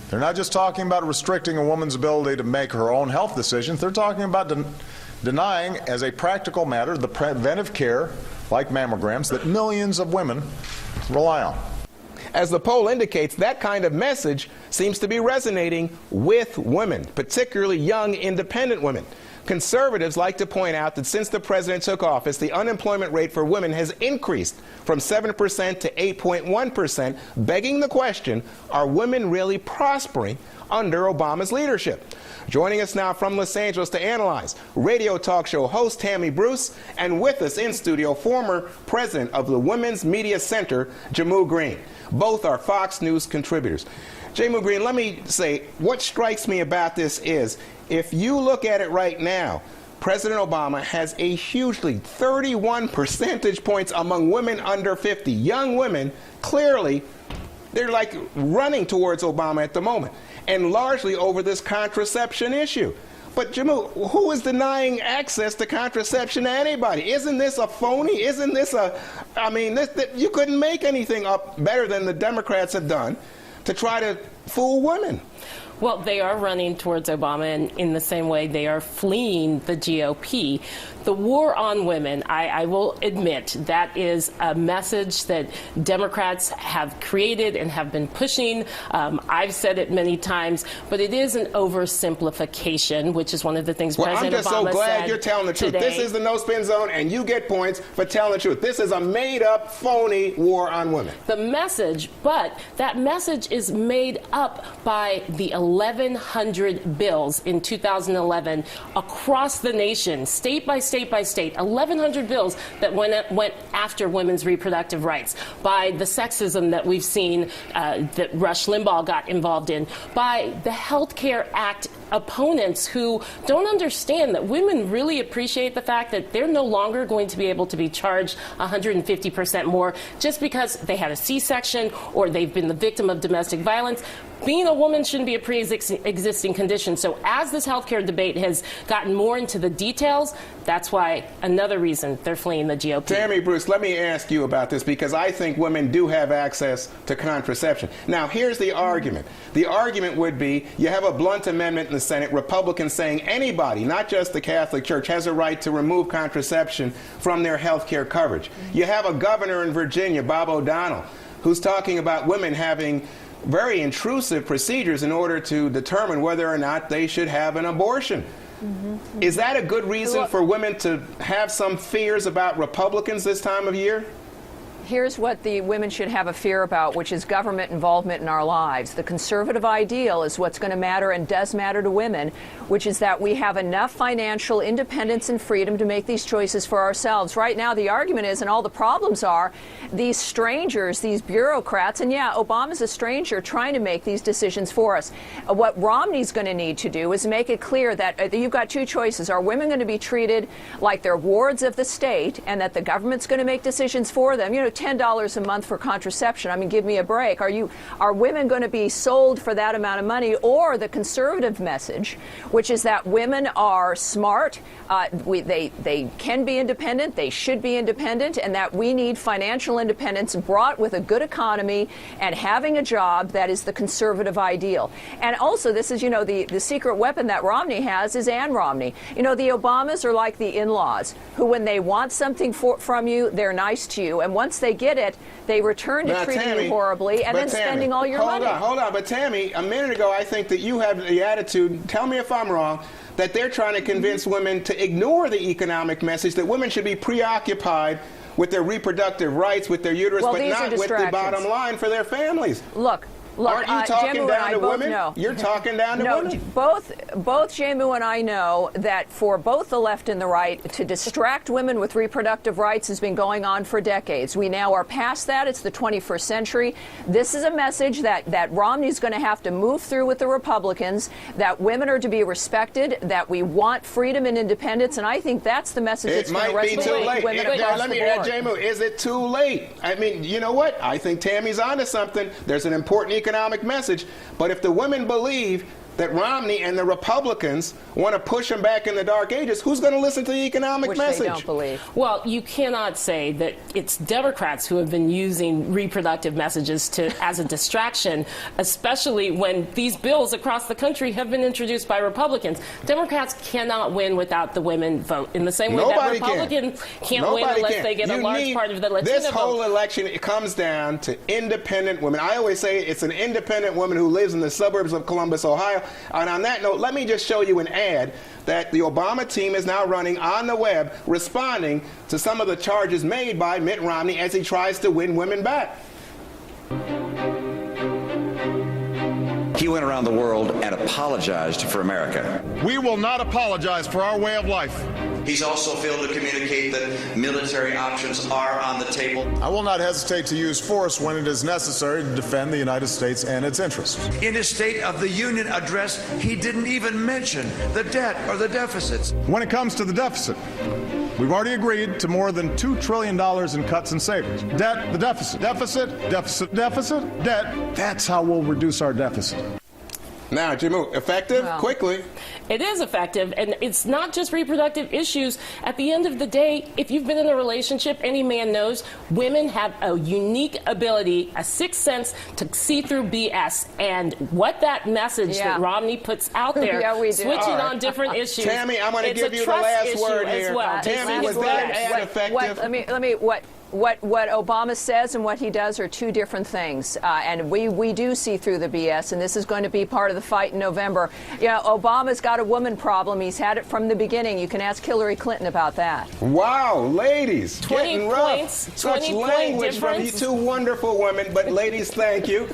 They're not just talking about restricting a woman's ability to make her own health decisions. They're talking about denying, as a practical matter, the preventive care, like mammograms, that millions of women rely on. As the poll indicates, that kind of message seems to be resonating with women, particularly young, independent women. Conservatives like to point out that since the president took office, the unemployment rate for women has increased from 7% to 8.1%, begging the question, are women really prospering under Obama's leadership? Joining us now from Los Angeles to analyze, radio talk show host Tammy Bruce, and with us in studio, former president of the Women's Media Center, Jehmu Greene. Both are Fox News contributors. Jehmu Greene, let me say, what strikes me about this is, if you look at it right now, President Obama has a hugely 31 percentage points among women under 50. Young women, clearly, they're like running towards Obama at the moment, and largely over this contraception issue. But Jehmu, who is denying access to contraception to anybody? Isn't this a phony? Isn't this you couldn't make anything up better than the Democrats have done to try to fool women. Well, they are running towards Obama, and in the same way they are fleeing the GOP. The war on women, I will admit, that is a message that Democrats have created and have been pushing. I've said it many times, but it is an oversimplification, which is one of the things President Obama said. I'm just so glad you're telling the truth. Today. This is the no spin zone, and you get points for telling the truth. This is a made-up, phony war on women. The message, but that message is made up by the 1,100 bills in 2011 across the nation, state by state by state, 1,100 bills that went after women's reproductive rights, by the sexism that we've seen that Rush Limbaugh got involved in, by the Health Care Act opponents who don't understand that women really appreciate the fact that they're no longer going to be able to be charged 150% more just because they had a C-section or they've been the victim of domestic violence. Being a woman shouldn't be a pre-existing condition. So as this healthcare debate has gotten more into the details, that's why another reason they're fleeing the GOP. Tammy Bruce, let me ask you about this, because I think women do have access to contraception. Now, here's the argument. The argument would be you have a blunt amendment in the Senate, Republicans saying anybody, not just the Catholic Church, has a right to remove contraception from their health care coverage. You have a governor in Virginia, Bob O'Donnell, who's talking about women having very intrusive procedures in order to determine whether or not they should have an abortion. Is that a good reason for women to have some fears about Republicans this time of year? Here's what the women should have a fear about, which is government involvement in our lives. The conservative ideal is what's going to matter and does matter to women, which is that we have enough financial independence and freedom to make these choices for ourselves. Right now, the argument is, and all the problems are, these strangers, these bureaucrats, and yeah, Obama's a stranger trying to make these decisions for us. What Romney's going to need to do is make it clear that you've got two choices. Are women going to be treated like they're wards of the state and that the government's going to make decisions for them? You know, $10 a month for contraception. I mean, give me a break. Are women going to be sold for that amount of money? Or the conservative message, which is that women are smart, they can be independent, they should be independent, and that we need financial independence brought with a good economy and having a job. That is the conservative ideal. And also, this is, you know, the secret weapon that Romney has is Ann Romney. You know, the Obamas are like the in-laws, who when they want something from you, they're nice to you. And once they get it, they return to treating you horribly and then spending all your money. Hold on. But Tammy, a minute ago, I think that you have the attitude, tell me if I'm wrong, that they're trying to convince women to ignore the economic message, that women should be preoccupied with their reproductive rights, with their uterus, but not with the bottom line for their families. Look, aren't you talking Jehmu down to women? Know. You're talking down to women? Both Jehmu and I know that for both the left and the right, to distract women with reproductive rights has been going on for decades. We now are past that. It's the 21st century. This is a message that Romney's going to have to move through with the Republicans, that women are to be respected, that we want freedom and independence, and I think that's the message that's going to resonate with women across Let me the board. Jehmu, is it too late? I mean, you know what? I think Tammy's onto something. There's an important economic message, but if the women believe that Romney and the Republicans want to push him back in the dark ages, who's going to listen to the economic Which message? they don't believe. Well, you cannot say that it's Democrats who have been using reproductive messages as a distraction, especially when these bills across the country have been introduced by Republicans. Democrats cannot win without the women vote, in the same way that Republicans can't win unless they get a large part of the Latino vote. This whole election, it comes down to independent women. I always say it's an independent woman who lives in the suburbs of Columbus, Ohio. And on that note, let me just show you an ad that the Obama team is now running on the web, responding to some of the charges made by Mitt Romney as he tries to win women back. He went around the world and apologized for America. We will not apologize for our way of life. He's also failed to communicate that military options are on the table. I will not hesitate to use force when it is necessary to defend the United States and its interests. In his State of the Union address, he didn't even mention the debt or the deficits. When it comes to the deficit, we've already agreed to more than $2 trillion in cuts and savings. Debt, the deficit, deficit, deficit, deficit, debt. That's how we'll reduce our deficit. Now, Jehmu, effective? Well, quickly. It is effective, and it's not just reproductive issues. At the end of the day, if you've been in a relationship, any man knows women have a unique ability, a sixth sense to see through BS. And what that message that Romney puts out there, switching on different issues. Tammy, I'm going to give you the last word here. Well. Tammy, was that ad effective? What Obama says and what he does are two different things, and we do see through the BS, and this is going to be part of the fight in November. You know, Obama's got a woman problem. He's had it from the beginning. You can ask Hillary Clinton about that. Wow, ladies, 20 getting rough. points, Such 20 point language from you difference. two wonderful women, but ladies, thank you.